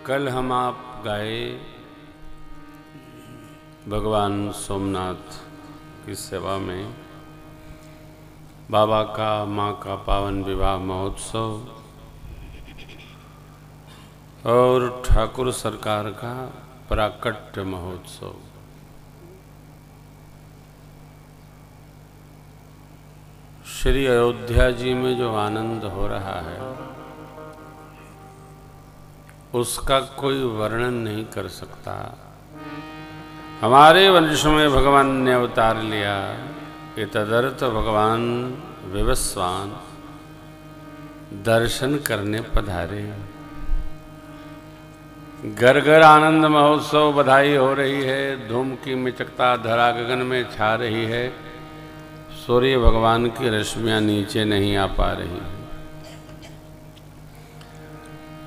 कल हम आप गाए भगवान सोमनाथ की सेवा में बाबा का माँ का पावन विवाह महोत्सव और ठाकुर सरकार का प्राकट्य महोत्सव। श्री अयोध्या जी में जो आनंद हो रहा है उसका कोई वर्णन नहीं कर सकता। हमारे वंश में भगवान ने अवतार लिया, इतदर्थ भगवान विवस्वान दर्शन करने पधारे। घर घर आनंद महोत्सव बधाई हो रही है, धूम की मिचकता धरा गगन में छा रही है। सूर्य भगवान की रश्मियां नीचे नहीं आ पा रही।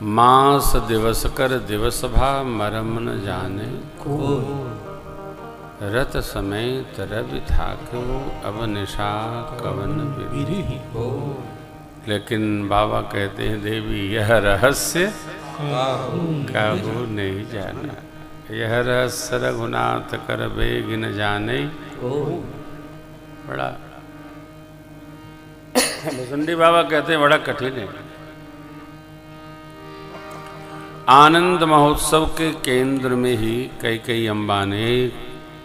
मास दिवस कर दिवस भा मरम न जाने को, रत समेत रवि था वो अब निशा कवन बिरही हो। लेकिन बाबा कहते हैं देवी यह रहस्य काहू नहीं जाना, यह रहस्य रघुनाथ कर बेग न जाने। बड़ा भुसुंडी बाबा कहते हैं बड़ा कठिन है। आनंद महोत्सव के केंद्र में ही कैकेयी अम्बा ने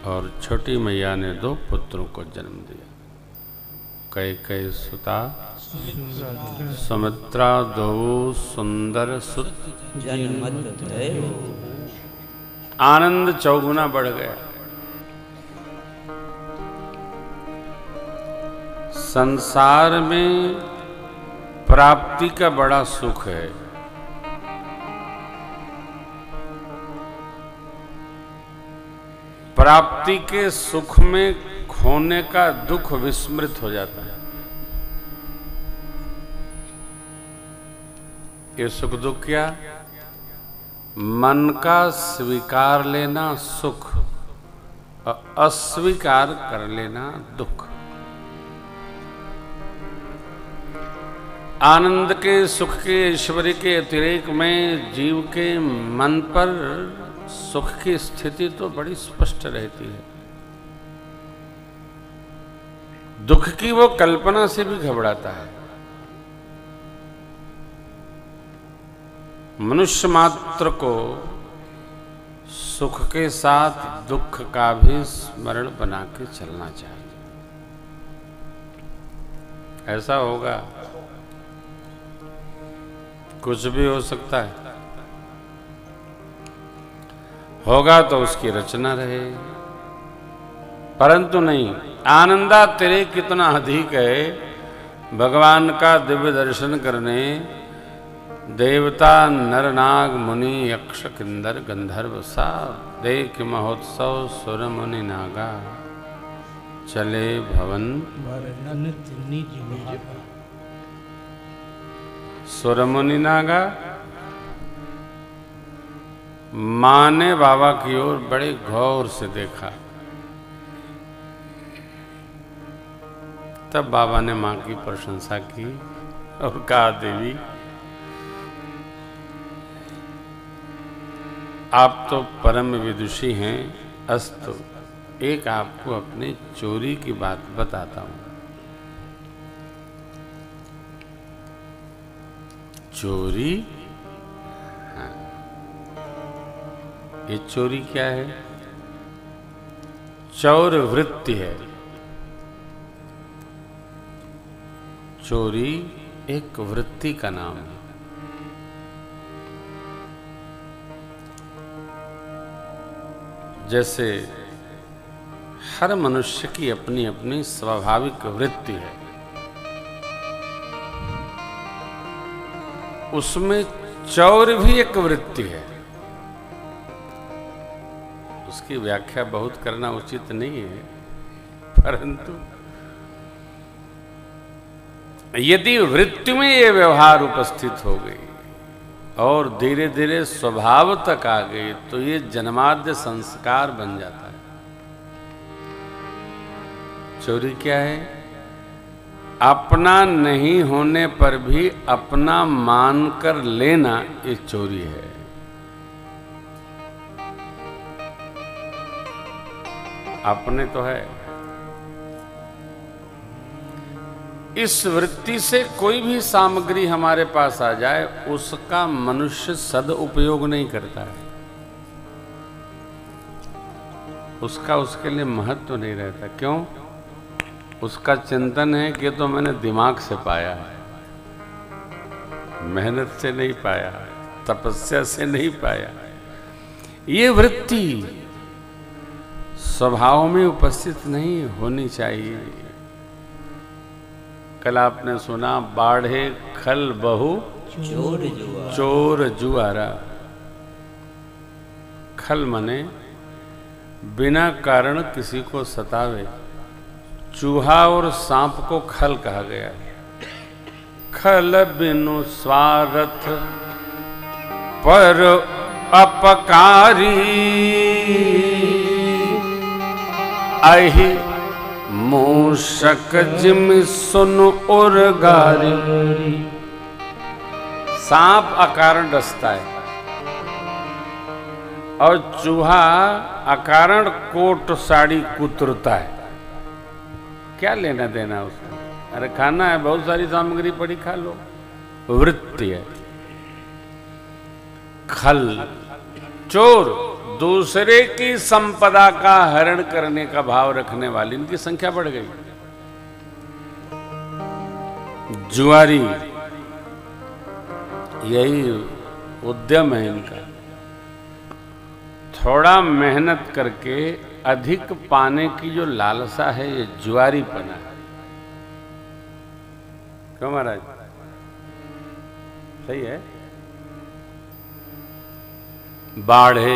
और छोटी मैया ने दो पुत्रों को जन्म दिया। कैकेयी सुता सुमित्रा दो सुंदर सुत आनंद चौगुना बढ़ गया। संसार में प्राप्ति का बड़ा सुख है, प्राप्ति के सुख में खोने का दुख विस्मृत हो जाता है। ये सुख दुख क्या? मन का स्वीकार लेना सुख, अस्वीकार कर लेना दुख। आनंद के सुख के ऐश्वर्य के अतिरेक में जीव के मन पर सुख की स्थिति तो बड़ी स्पष्ट रहती है, दुख की वो कल्पना से भी घबराता है। मनुष्य मात्र को सुख के साथ दुख का भी स्मरण बना के चलना चाहिए। ऐसा होगा, कुछ भी हो सकता है, होगा तो उसकी रचना रहे, परंतु नहीं। आनंदा तेरे कितना अधिक है, भगवान का दिव्य दर्शन करने देवता नर नाग मुनि यक्ष किन्नर गंधर्व सा देख महोत्सव सुर मुनि नागा चले भवन। सुर मुनि नागा माँ ने बाबा की ओर बड़े गौर से देखा। तब बाबा ने माँ की प्रशंसा की और कहा देवी आप तो परम विदुषी हैं, अस्तु एक आपको अपनी चोरी की बात बताता हूं। चोरी? हाँ, ये चोरी क्या है? चौर वृत्ति है। चोरी एक वृत्ति का नाम है। जैसे हर मनुष्य की अपनी अपनी स्वाभाविक वृत्ति है, उसमें चौर भी एक वृत्ति है। उसकी व्याख्या बहुत करना उचित नहीं है, परंतु यदि वृत्ति में ये व्यवहार उपस्थित हो गई और धीरे धीरे स्वभाव तक आ गई तो ये जन्माद्य संस्कार बन जाता है। चोरी क्या है? अपना नहीं होने पर भी अपना मानकर लेना, ये चोरी है। अपने तो है। इस वृत्ति से कोई भी सामग्री हमारे पास आ जाए, उसका मनुष्य सदुपयोग नहीं करता है, उसका उसके लिए महत्व नहीं रहता। क्यों? उसका चिंतन है कि तो मैंने दिमाग से पाया है, मेहनत से नहीं पाया, तपस्या से नहीं पाया। ये वृत्ति स्वभाव में उपस्थित नहीं होनी चाहिए। कल आपने सुना, बाढ़े खल बहु चोर जुआरा। खल मने बिना कारण किसी को सतावे। चूहा और सांप को खल कहा गया। खल बिनु स्वार्थ पर अपकारी, अहि मूषक जिम सुन उर्गारी। सांप अकारण डसता है और चूहा अकारण कोट साड़ी कुतरता है। क्या लेना देना उसको? अरे खाना है, बहुत सारी सामग्री पड़ी, खा लो। वृत्ति है। खल चोर, दूसरे की संपदा का हरण करने का भाव रखने वाली, इनकी संख्या बढ़ गई। जुआरी, यही उद्यम है इनका। थोड़ा मेहनत करके अधिक पाने की जो लालसा है, ये जुआरीपना है। क्यों महाराज? सही है। बाढ़े